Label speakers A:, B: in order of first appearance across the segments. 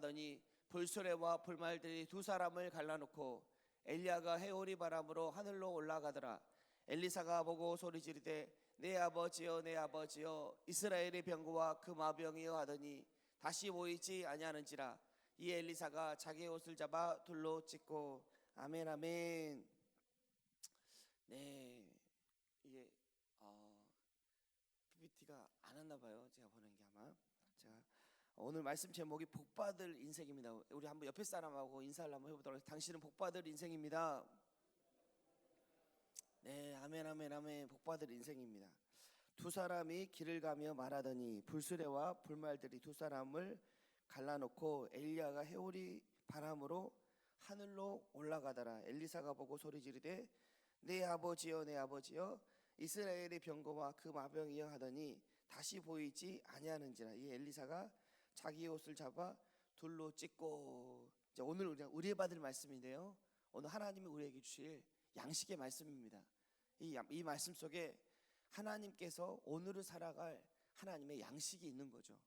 A: 하더니 불수레와 불말들이 두 사람을 갈라놓고 엘리야가 해오리 바람으로 하늘로 올라가더라. 엘리사가 보고 소리 지르되 내 아버지여 내 아버지여 이스라엘의 병거와 그 마병이여 하더니 다시 보이지 아니하는지라. 이 엘리사가 자기의 옷을 잡아 둘로 찢고. 아멘 아멘. 네, 이게 PPT가 안 왔나 봐요. 제가 보는 게 아마. 제가 오늘 말씀 제목이 복받을 인생입니다. 우리 한번 옆에 사람하고 인사를 한번 해보도록 하겠습니다. 당신은 복받을 인생입니다. 네, 아멘 아멘 아멘. 복받을 인생입니다. 두 사람이 길을 가며 말하더니 불수레와 불말들이 두 사람을 갈라놓고 엘리야가 해오리 바람으로 하늘로 올라가더라. 엘리사가 보고 소리 지르되 내 아버지여 내 아버지여 이스라엘의 병거와 그 마병이여 하더니 다시 보이지 아니하는지라. 이 엘리사가 자기 옷을 잡아 둘로 찢고. 이제 오늘 우리가 의뢰받을 말씀인데요, 오늘 하나님이 우리에게 주실 양식의 말씀입니다. 이 말씀 속에 하나님께서 오늘을 살아갈 하나님의 양식이 있는 거죠.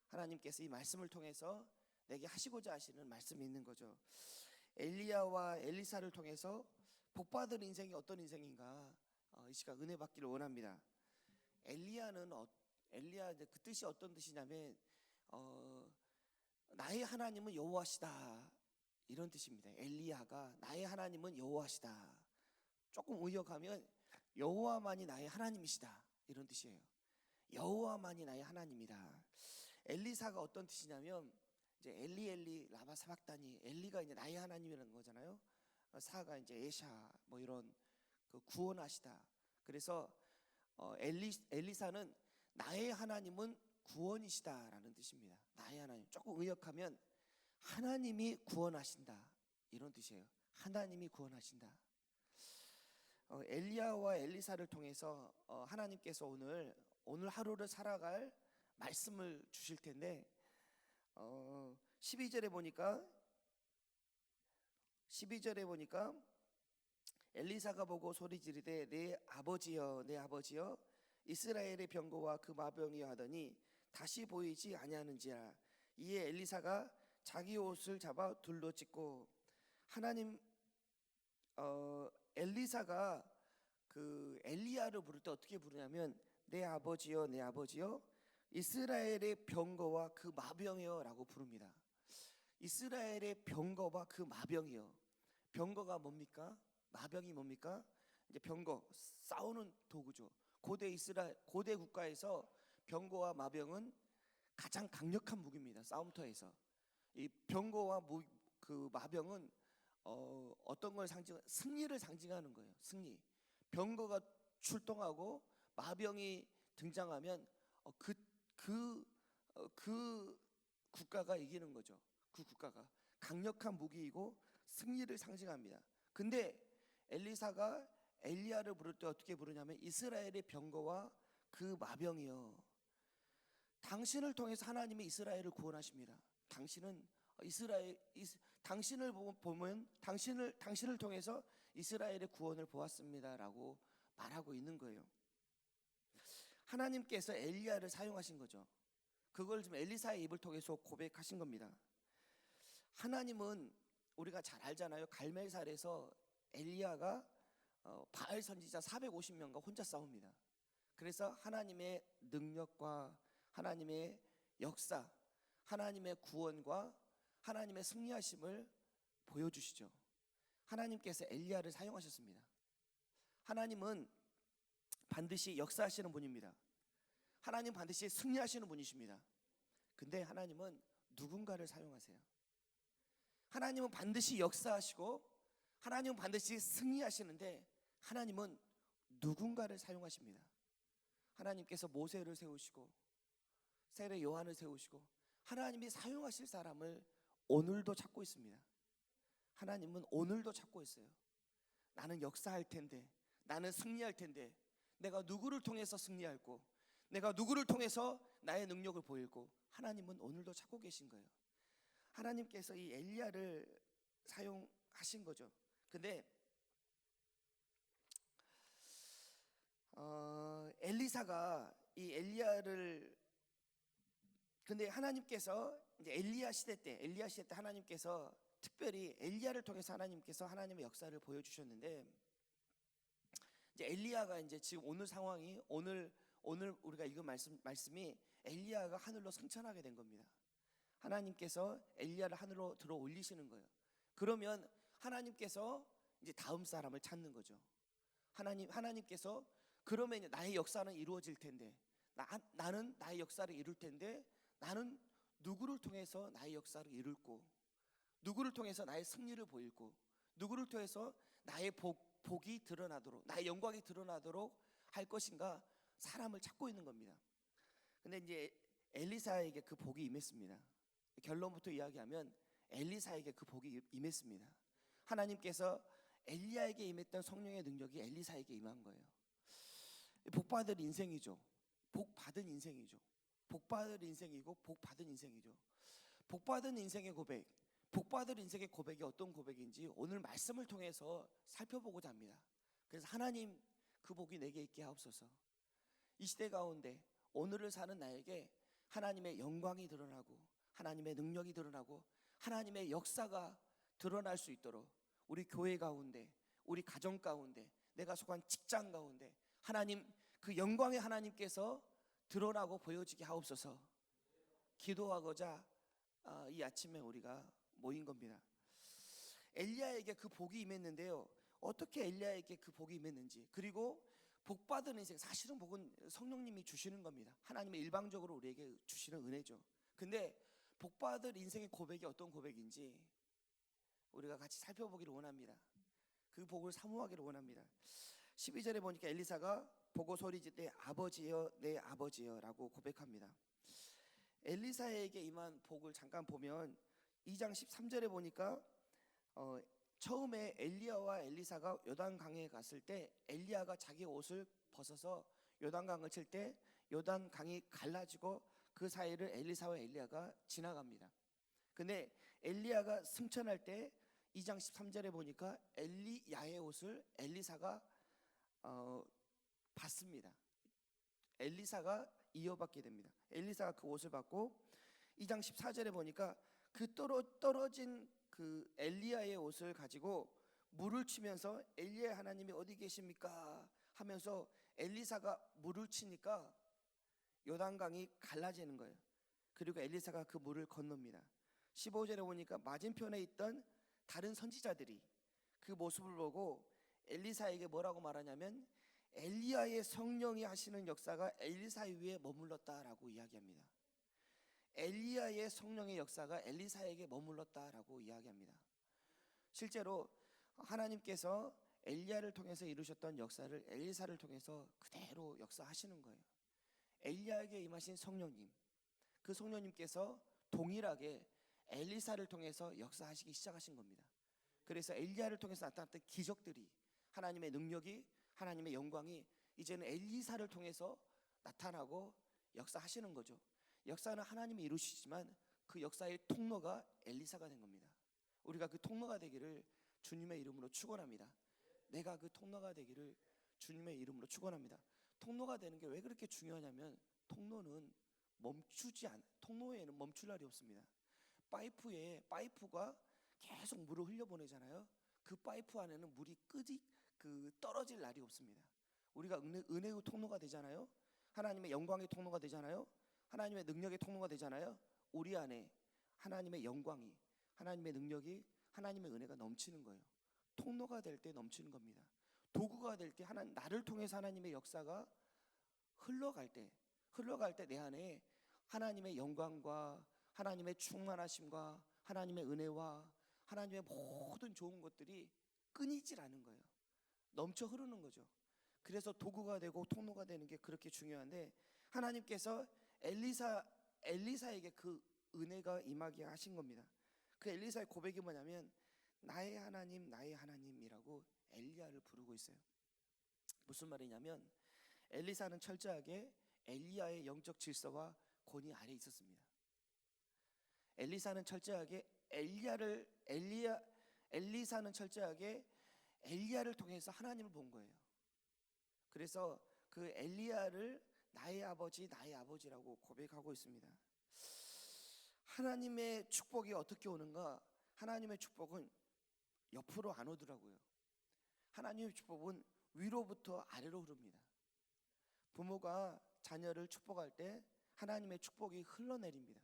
A: 하나님께서 이 말씀을 통해서 내게 하시고자 하시는 말씀이 있는 거죠. 엘리야와 엘리사를 통해서 복받을 인생이 어떤 인생인가, 이 시간 은혜 받기를 원합니다. 엘리야 그 뜻이 어떤 뜻이냐면 나의 하나님은 여호와시다, 이런 뜻입니다. 엘리야가 나의 하나님은 여호와시다. 조금 의역하면 여호와만이 나의 하나님이시다, 이런 뜻이에요. 여호와만이 나의 하나님이다. 엘리사가 어떤 뜻이냐면 이제 엘리 라마 사박다니, 엘리가 이제 나의 하나님이라는 거잖아요. 사가 이제 에샤 뭐 이런 그 구원하시다. 그래서 엘리사는 나의 하나님은 구원이시다라는 뜻입니다. 나의 하나님, 조금 의역하면 하나님이 구원하신다, 이런 뜻이에요. 하나님이 구원하신다. 엘리야와 엘리사를 통해서 하나님께서 오늘 하루를 살아갈 말씀을 주실 텐데 12절에 보니까 엘리사가 보고 소리 지르되 내 아버지여 내 아버지여 이스라엘의 병거와 그 마병이여 하더니 다시 보이지 아니하는지라. 이에 엘리사가 자기 옷을 잡아 둘로 찢고. 엘리사가 그 엘리야를 부를 때 어떻게 부르냐면 내 아버지여 내 아버지여 이스라엘의 병거와 그 마병이여 라고 부릅니다. 이스라엘의 병거와 그 마병이여. 병거가 뭡니까? 마병이 뭡니까? 이제 병거, 싸우는 도구죠. 고대 국가에서 병거와 마병은 가장 강력한 무기입니다. 싸움터에서 이 병거와 그 마병은 어떤 걸 승리를 상징하는 거예요. 승리. 병거가 출동하고 마병이 등장하면 그 국가가 이기는 거죠. 그 국가가 강력한 무기이고 승리를 상징합니다. 근데 엘리사가 엘리야를 부를 때 어떻게 부르냐면 이스라엘의 병거와 그 마병이요. 당신을 통해서 하나님이 이스라엘을 구원하십니다. 당신을 보면 당신을 통해서 이스라엘의 구원을 보았습니다라고 말하고 있는 거예요. 하나님께서 엘리야를 사용하신 거죠. 그걸 지금 엘리사의 입을 통해서 고백하신 겁니다. 하나님은 우리가 잘 알잖아요. 갈멜살에서 엘리야가 바알 선지자 450명과 혼자 싸웁니다. 그래서 하나님의 능력과 하나님의 역사, 하나님의 구원과 하나님의 승리하심을 보여주시죠. 하나님께서 엘리야를 사용하셨습니다. 하나님은 반드시 역사하시는 분입니다. 하나님 반드시 승리하시는 분이십니다. 근데 하나님은 누군가를 사용하세요. 하나님은 반드시 역사하시고 하나님은 반드시 승리하시는데 하나님은 누군가를 사용하십니다. 하나님께서 모세를 세우시고 세례 요한을 세우시고 하나님이 사용하실 사람을 오늘도 찾고 있습니다. 하나님은 오늘도 찾고 있어요. 나는 역사할 텐데, 나는 승리할 텐데, 내가 누구를 통해서 승리할고, 내가 누구를 통해서 나의 능력을 보일고, 하나님은 오늘도 찾고 계신 거예요. 하나님께서 이 엘리야를 사용하신 거죠. 근데 엘리사가 이 엘리야를, 근데 하나님께서 이제 엘리야 시대 때 하나님께서 특별히 엘리야를 통해서 하나님께서 하나님의 역사를 보여주셨는데, 이제 엘리야가 이제 지금 오늘 상황이 오늘 우리가 읽은 말씀이 엘리야가 하늘로 승천하게 된 겁니다. 하나님께서 엘리야를 하늘로 들어 올리시는 거예요. 그러면 하나님께서 이제 다음 사람을 찾는 거죠. 하나님께서 그러면 나의 역사는 이루어질 텐데, 나는 나의 역사를 이룰 텐데, 나는 누구를 통해서 나의 역사를 이룰고, 누구를 통해서 나의 승리를 보일고, 누구를 통해서 나의 복이 드러나도록, 나의 영광이 드러나도록 할 것인가, 사람을 찾고 있는 겁니다. 근데 이제 엘리사에게 그 복이 임했습니다. 결론부터 이야기하면 엘리사에게 그 복이 임했습니다. 하나님께서 엘리야에게 임했던 성령의 능력이 엘리사에게 임한 거예요. 복받을 인생이죠. 복받은 인생이죠. 복받을 인생이고 복받은 인생이죠. 복받은 인생의 고백, 복받을 인생의 고백이 어떤 고백인지 오늘 말씀을 통해서 살펴보고자 합니다. 그래서 하나님, 그 복이 내게 있게 하옵소서. 이 시대 가운데 오늘을 사는 나에게 하나님의 영광이 드러나고, 하나님의 능력이 드러나고, 하나님의 역사가 드러날 수 있도록 우리 교회 가운데, 우리 가정 가운데, 내가 속한 직장 가운데 하나님, 그 영광의 하나님께서 드러나고 보여지게 하옵소서 기도하고자 이 아침에 우리가 모인 겁니다. 엘리야에게 그 복이 임했는데요, 어떻게 엘리야에게 그 복이 임했는지, 그리고 복받은 인생, 사실은 복은 성령님이 주시는 겁니다. 하나님의 일방적으로 우리에게 주시는 은혜죠. 근데 복받을 인생의 고백이 어떤 고백인지 우리가 같이 살펴보기를 원합니다. 그 복을 사모하기를 원합니다. 12절에 보니까 엘리사가 보고 소리지되 아버지여, 내 아버지여 라고 고백합니다. 엘리사에게 임한 복을 잠깐 보면 2장 13절에 보니까 처음에 엘리야와 엘리사가 요단강에 갔을 때 엘리야가 자기 옷을 벗어서 요단강을 칠 때 요단강이 갈라지고 그 사이를 엘리사와 엘리야가 지나갑니다. 근데 엘리야가 승천할 때 2장 13절에 보니까 엘리야의 옷을 엘리사가 받습니다. 엘리사가 이어받게 됩니다. 엘리사가 그 옷을 받고 2장 14절에 보니까 그 떨어진 그 엘리야의 옷을 가지고 물을 치면서 엘리야 하나님이 어디 계십니까 하면서 엘리사가 물을 치니까 요단강이 갈라지는 거예요. 그리고 엘리사가 그 물을 건넙니다. 15절에 보니까 맞은편에 있던 다른 선지자들이 그 모습을 보고 엘리사에게 뭐라고 말하냐면, 엘리야의 성령이 하시는 역사가 엘리사 위에 머물렀다라고 이야기합니다. 엘리야의 성령의 역사가 엘리사에게 머물렀다라고 이야기합니다. 실제로 하나님께서 엘리야를 통해서 이루셨던 역사를 엘리사를 통해서 그대로 역사하시는 거예요. 엘리야에게 임하신 성령님, 그 성령님께서 동일하게 엘리사를 통해서 역사하시기 시작하신 겁니다. 그래서 엘리야를 통해서 나타났던 기적들이, 하나님의 능력이, 하나님의 영광이 이제는 엘리사를 통해서 나타나고 역사하시는 거죠. 역사는 하나님이 이루시지만 그 역사의 통로가 엘리사가 된 겁니다. 우리가 그 통로가 되기를 주님의 이름으로 축원합니다. 내가 그 통로가 되기를 주님의 이름으로 축원합니다. 통로가 되는 게 왜 그렇게 중요하냐면, 통로에는 멈출 날이 없습니다. 파이프가 계속 물을 흘려보내잖아요. 그 파이프 안에는 물이 떨어질 날이 없습니다. 우리가 은혜의 통로가 되잖아요. 하나님의 영광의 통로가 되잖아요. 하나님의 능력의 통로가 되잖아요. 우리 안에 하나님의 영광이, 하나님의 능력이, 하나님의 은혜가 넘치는 거예요. 통로가 될 때 넘치는 겁니다. 도구가 될 때, 나를 통해서 하나님의 역사가 흘러갈 때 내 안에 하나님의 영광과 하나님의 충만하심과 하나님의 은혜와 하나님의 모든 좋은 것들이 끊이질 않은 거예요. 넘쳐 흐르는 거죠. 그래서 도구가 되고 통로가 되는 게 그렇게 중요한데, 하나님께서 엘리사에게 그 은혜가 임하게 하신 겁니다. 그 엘리사의 고백이 뭐냐면, 나의 하나님, 나의 하나님이라고 엘리야를 부르고 있어요. 무슨 말이냐면, 엘리사는 철저하게 엘리야의 영적 질서와 권위 아래 있었습니다. 엘리사는 철저하게 엘리야를 통해서 하나님을 본 거예요. 그래서 그 엘리야를 나의 아버지, 나의 아버지라고 고백하고 있습니다. 하나님의 축복이 어떻게 오는가? 하나님의 축복은 옆으로 안 오더라고요. 하나님의 축복은 위로부터 아래로 흐릅니다. 부모가 자녀를 축복할 때 하나님의 축복이 흘러내립니다.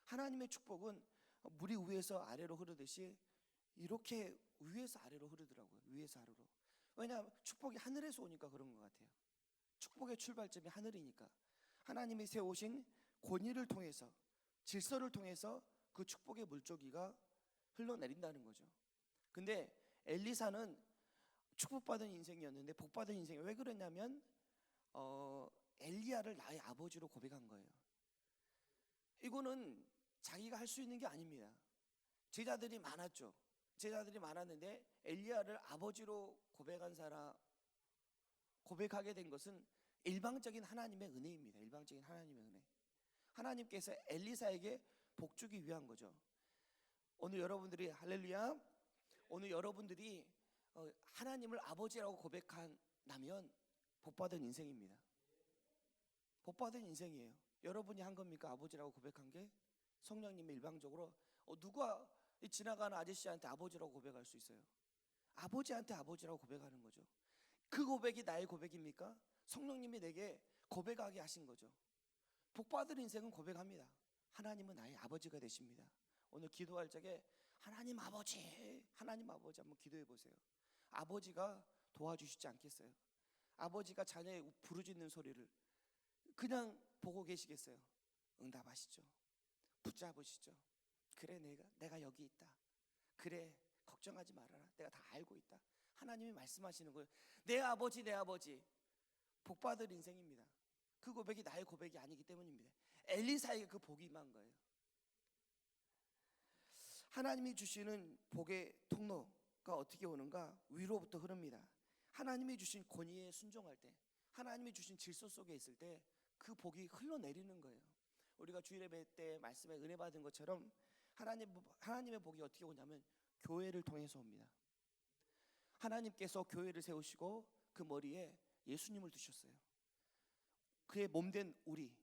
A: 하나님의 축복은 물이 위에서 아래로 흐르듯이 이렇게 위에서 아래로 흐르더라고요. 위에서 아래로. 왜냐하면 축복이 하늘에서 오니까 그런 것 같아요. 축복의 출발점이 하늘이니까. 하나님이 세우신 권위를 통해서, 질서를 통해서 그 축복의 물줄기가 흘러내린다는 거죠. 근데 엘리사는 축복받은 인생이었는데 복받은 인생이 왜 그랬냐면 엘리야를 나의 아버지로 고백한 거예요. 이거는 자기가 할 수 있는 게 아닙니다. 제자들이 많았죠. 제자들이 많았는데 엘리야를 아버지로 고백하게 된 것은 일방적인 하나님의 은혜입니다. 일방적인 하나님의 은혜. 하나님께서 엘리사에게 복주기 위한 거죠. 오늘 여러분들이 할렐루야. 오늘 여러분들이 하나님을 아버지라고 고백한다면 복받은 인생입니다. 복받은 인생이에요. 여러분이 한 겁니까? 아버지라고 고백한 게? 성령님이 일방적으로 누가 지나가는 아저씨한테 아버지라고 고백할 수 있어요? 아버지한테 아버지라고 고백하는 거죠. 그 고백이 나의 고백입니까? 성령님이 내게 고백하게 하신 거죠. 복받은 인생은 고백합니다. 하나님은 나의 아버지가 되십니다. 오늘 기도할 적에 하나님 아버지 한번 기도해 보세요. 아버지가 도와주시지 않겠어요? 아버지가 자녀의 부르짖는 소리를 그냥 보고 계시겠어요? 응답하시죠. 붙잡으시죠. 그래, 내가 여기 있다. 그래, 걱정하지 말아라. 내가 다 알고 있다. 하나님이 말씀하시는 거예요. 내 아버지, 내 아버지. 복받을 인생입니다. 그 고백이 나의 고백이 아니기 때문입니다. 엘리사에게 그 복이 임한 거예요. 하나님이 주시는 복의 통로가 어떻게 오는가? 위로부터 흐릅니다. 하나님이 주신 권위에 순종할 때, 하나님이 주신 질서 속에 있을 때 그 복이 흘러내리는 거예요. 우리가 주일 예배 때 말씀에 은혜 받은 것처럼 하나님의 복이 어떻게 오냐면 교회를 통해서 옵니다. 하나님께서 교회를 세우시고 그 머리에 예수님을 두셨어요. 그의 몸된 우리,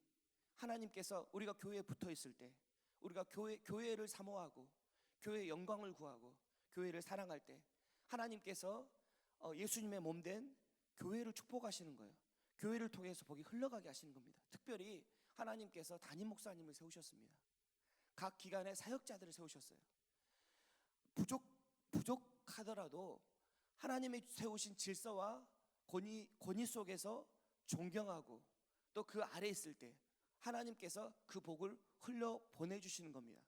A: 하나님께서 우리가 교회에 붙어 있을 때, 우리가 교회를 사모하고 교회의 영광을 구하고 교회를 사랑할 때 하나님께서 예수님의 몸된 교회를 축복하시는 거예요. 교회를 통해서 복이 흘러가게 하시는 겁니다. 특별히 하나님께서 담임 목사님을 세우셨습니다. 각 기관의 사역자들을 세우셨어요. 부족하더라도 하나님이 세우신 질서와 권위 속에서 존경하고 또 그 아래 있을 때 하나님께서 그 복을 흘려 보내주시는 겁니다.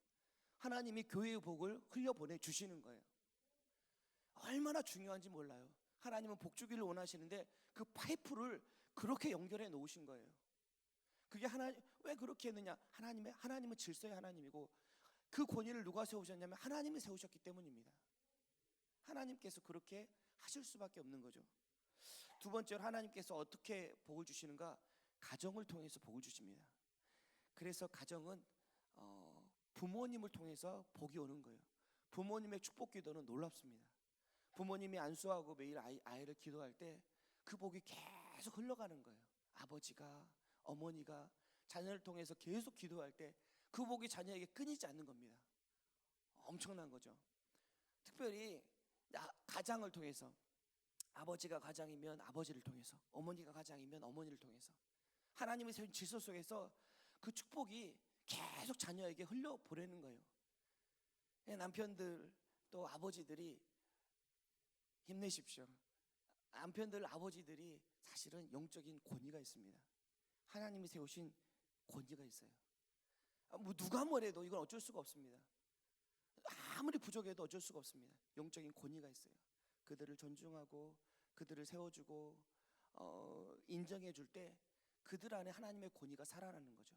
A: 하나님이 교회의 복을 흘려 보내주시는 거예요. 얼마나 중요한지 몰라요. 하나님은 복 주기를 원하시는데 그 파이프를 그렇게 연결해 놓으신 거예요. 그게 왜 그렇게 했느냐? 하나님은 질서의 하나님이고 그 권위를 누가 세우셨냐면 하나님이 세우셨기 때문입니다. 하나님께서 그렇게 하실 수밖에 없는 거죠. 두 번째로 하나님께서 어떻게 복을 주시는가? 가정을 통해서 복을 주십니다. 그래서 가정은 부모님을 통해서 복이 오는 거예요. 부모님의 축복 기도는 놀랍습니다. 부모님이 안수하고 매일 아이를 기도할 때 그 복이 계속 흘러가는 거예요. 아버지가, 어머니가 자녀를 통해서 계속 기도할 때 그 복이 자녀에게 끊이지 않는 겁니다. 엄청난 거죠. 특별히 가장을 통해서, 아버지가 가장이면 아버지를 통해서, 어머니가 가장이면 어머니를 통해서 하나님의 세운 질서 속에서 그 축복이 계속 자녀에게 흘려 보내는 거예요. 남편들 또 아버지들이 힘내십시오. 남편들 아버지들이 사실은 영적인 권위가 있습니다. 하나님이 세우신 권위가 있어요. 누가 뭐래도 이건 어쩔 수가 없습니다. 아무리 부족해도 어쩔 수가 없습니다. 영적인 권위가 있어요. 그들을 존중하고 그들을 세워주고 인정해 줄 때 그들 안에 하나님의 권위가 살아나는 거죠.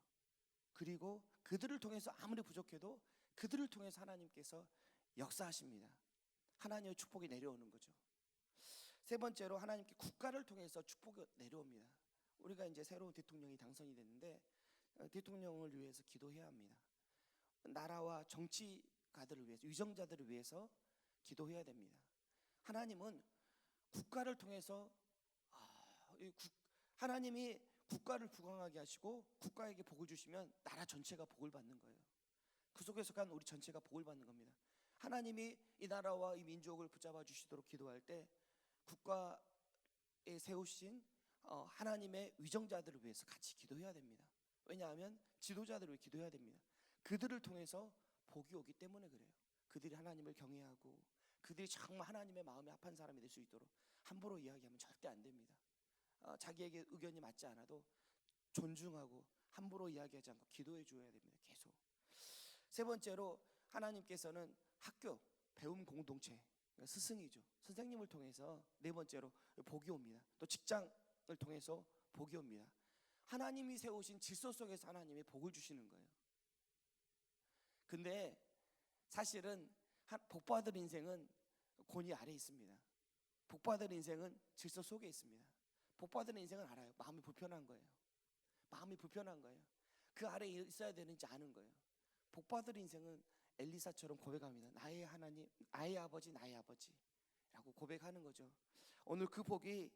A: 그리고 그들을 통해서 아무리 부족해도 그들을 통해서 하나님께서 역사하십니다. 하나님의 축복이 내려오는 거죠. 세 번째로 하나님께 국가를 통해서 축복이 내려옵니다. 우리가 이제 새로운 대통령이 당선이 됐는데 대통령을 위해서 기도해야 합니다. 나라와 정치가들을 위해서, 위정자들을 위해서 기도해야 됩니다. 하나님은 국가를 통해서 하나님이 국가를 부강하게 하시고 국가에게 복을 주시면 나라 전체가 복을 받는 거예요. 그 속에서 간 우리 전체가 복을 받는 겁니다. 하나님이 이 나라와 이 민족을 붙잡아 주시도록 기도할 때 국가에 세우신 하나님의 위정자들을 위해서 같이 기도해야 됩니다. 왜냐하면 지도자들을 위해 기도해야 됩니다. 그들을 통해서 복이 오기 때문에 그래요. 그들이 하나님을 경외하고 그들이 정말 하나님의 마음에 합한 사람이 될 수 있도록 함부로 이야기하면 절대 안 됩니다. 자기에게 의견이 맞지 않아도 존중하고 함부로 이야기하지 않고 기도해 줘야 됩니다. 계속. 세 번째로 하나님께서는 학교, 배움 공동체, 그러니까 스승이죠. 선생님을 통해서 네 번째로 복이 옵니다. 또 직장을 통해서 복이 옵니다. 하나님이 세우신 질서 속에서 하나님이 복을 주시는 거예요. 근데 사실은 복받을 인생은 권위 아래 있습니다. 복받을 인생은 질서 속에 있습니다. 복받을 인생은 알아요. 마음이 불편한 거예요. 마음이 불편한 거예요. 그 아래에 있어야 되는지 아는 거예요. 복받을 인생은 엘리사처럼 고백합니다. 나의 하나님, 나의 아버지, 나의 아버지라고 고백하는 거죠. 오늘 그 복이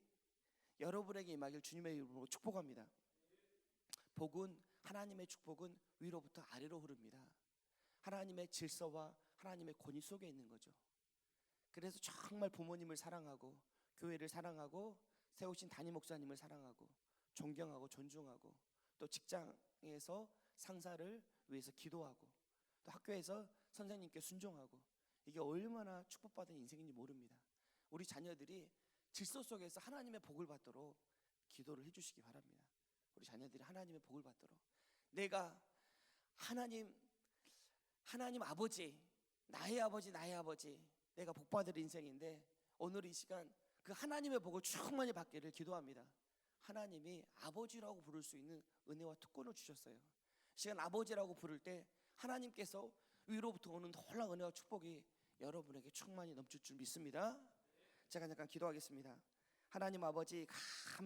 A: 여러분에게 임하길 주님의 이름으로 축복합니다. 복은, 하나님의 축복은 위로부터 아래로 흐릅니다. 하나님의 질서와 하나님의 권위 속에 있는 거죠. 그래서 정말 부모님을 사랑하고 교회를 사랑하고 세우신 담임 목사님을 사랑하고 존경하고 존중하고 또 직장에서 상사를 위해서 기도하고 또 학교에서 선생님께 순종하고 이게 얼마나 축복받은 인생인지 모릅니다. 우리 자녀들이 질서 속에서 하나님의 복을 받도록 기도를 해주시기 바랍니다. 우리 자녀들이 하나님의 복을 받도록 내가 하나님 아버지, 나의 아버지, 나의 아버지, 내가 복받을 인생인데 오늘 이 시간 그 하나님의 복을 충만히 받기를 기도합니다. 하나님이 아버지라고 부를 수 있는 은혜와 특권을 주셨어요. 시간 아버지라고 부를 때 하나님께서 위로부터 오는 놀라운 은혜와 축복이 여러분에게 충만히 넘칠 줄 믿습니다. 제가 잠깐 기도하겠습니다. 하나님 아버지 감사합니다.